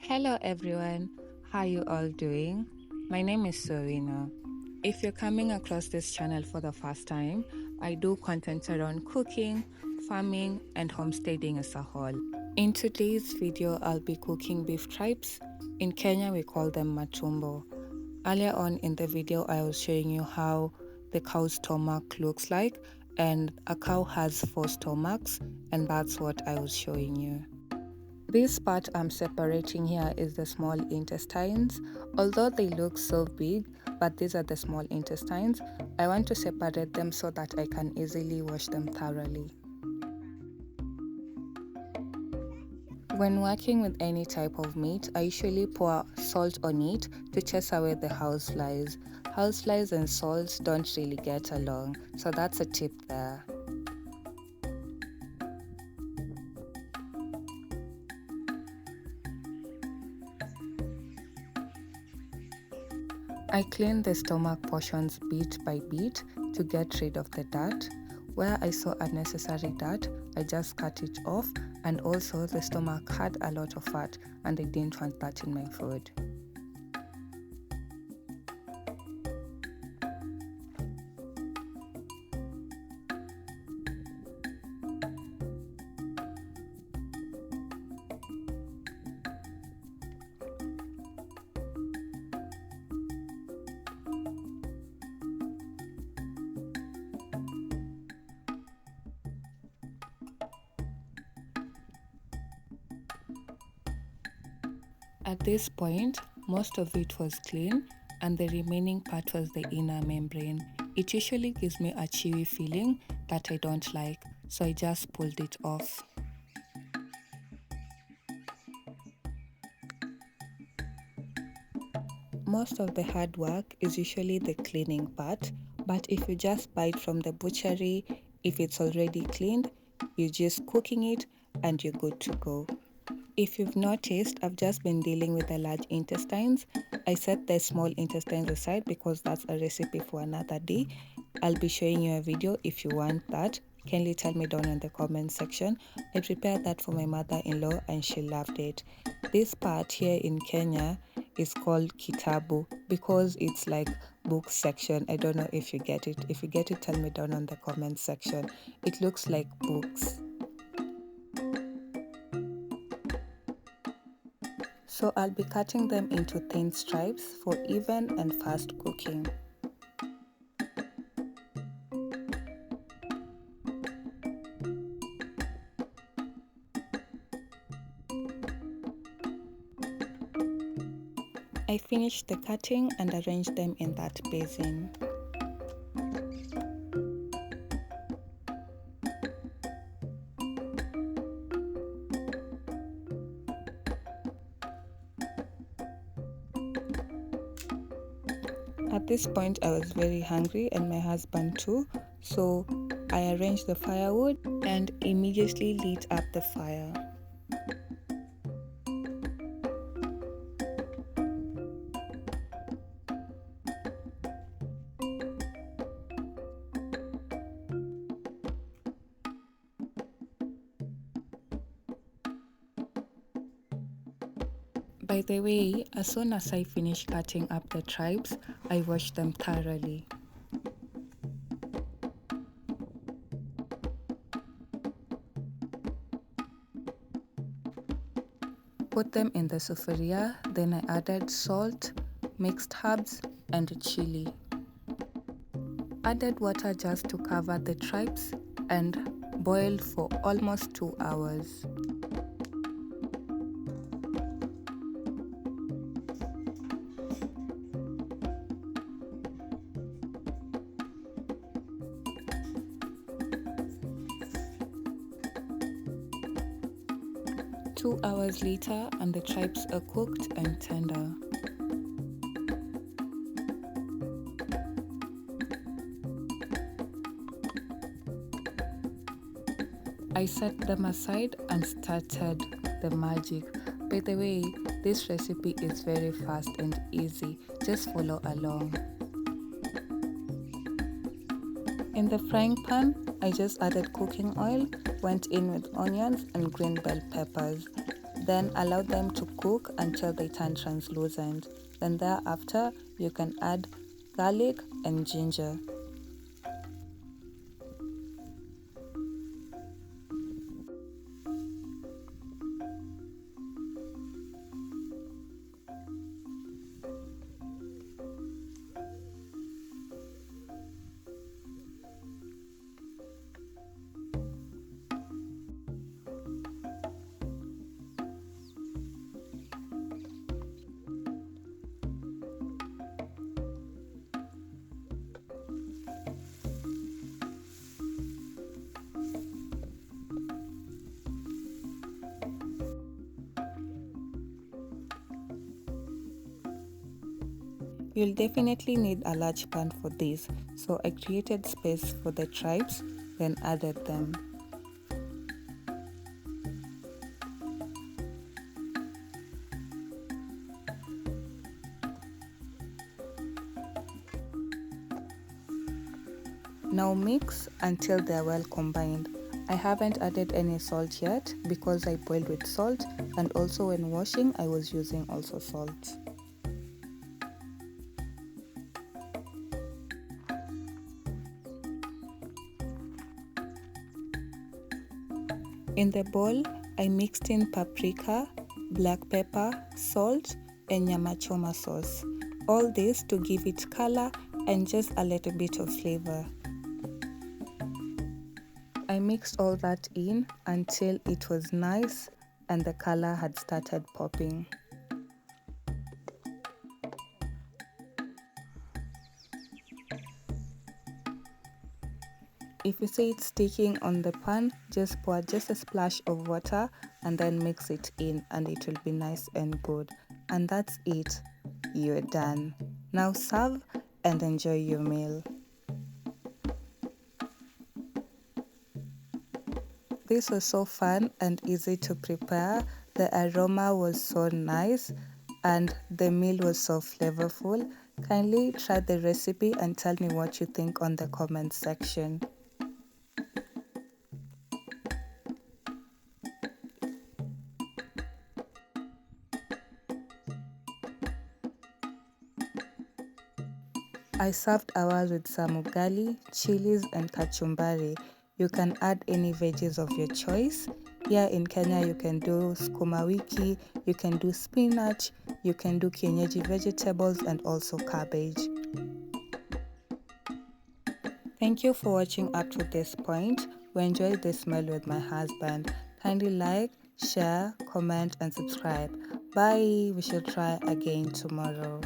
Hello everyone, how you all doing? My name is Serena. If you're coming across this channel for the first time, I do content around cooking, farming, and homesteading as a whole. In today's video, I'll be cooking beef tripes. In Kenya, we call them matumbo. Earlier on in the video, I was showing you how the cow's stomach looks like, and a cow has 4 stomachs, and that's what I was showing you. This part I'm separating here is the small intestines. Although they look so big, but these are the small intestines, I want to separate them so that I can easily wash them thoroughly. When working with any type of meat, I usually pour salt on it to chase away the houseflies. Houseflies and salt don't really get along, so that's a tip there. I clean the stomach portions bit by bit to get rid of the dirt. Where I saw unnecessary dirt, I just cut it off, and also the stomach had a lot of fat and I didn't want that in my food. At this point, most of it was clean and the remaining part was the inner membrane. It usually gives me a chewy feeling that I don't like, so I just pulled it off. Most of the hard work is usually the cleaning part, but if you just buy it from the butchery, if it's already cleaned, you're just cooking it and you're good to go. If you've noticed, I've just been dealing with the large intestines. I set the small intestines aside because that's a recipe for another day. I'll be showing you a video if you want that. Kindly tell me down in the comment section. I prepared that for my mother-in-law and she loved it. This part here in Kenya is called kitabu because it's like book section. I don't know if you get it. If you get it, tell me down in the comment section. It looks like books. So I'll be cutting them into thin stripes for even and fast cooking. I finished the cutting and arranged them in that basin. At this point, I was very hungry and my husband too, so I arranged the firewood and immediately lit up the fire. By the way, as soon as I finish cutting up the tripes, I wash them thoroughly. Put them in the sufuria, then I added salt, mixed herbs, and chili. Added water just to cover the tripes and boiled for almost 2 hours. Two hours later and the tripes are cooked and tender. I set them aside and started the magic. By the way, this recipe is very fast and easy. Just follow along. In the frying pan, I just added cooking oil, went in with onions and green bell peppers. Then allow them to cook until they turn translucent. Then thereafter, you can add garlic and ginger. You'll definitely need a large pan for this, so I created space for the tripes, then added them. Now mix until they're well combined. I haven't added any salt yet because I boiled with salt, and also when washing I was using also salt. In the bowl, I mixed in paprika, black pepper, salt, and nyama choma sauce. All this to give it color and just a little bit of flavor. I mixed all that in until it was nice and the color had started popping. If you see it sticking on the pan, just pour just a splash of water and then mix it in and it will be nice and good. And that's it. You're done. Now serve and enjoy your meal. This was so fun and easy to prepare. The aroma was so nice and the meal was so flavorful. Kindly try the recipe and tell me what you think on the comment section. I served ours with some ugali, chilies and kachumbari. You can add any veggies of your choice. Here in Kenya you can do sukuma wiki, you can do spinach, you can do kienyeji vegetables and also cabbage. Thank you for watching up to this point. We enjoyed this meal with my husband. Kindly like, share, comment and subscribe. Bye. We shall try again tomorrow.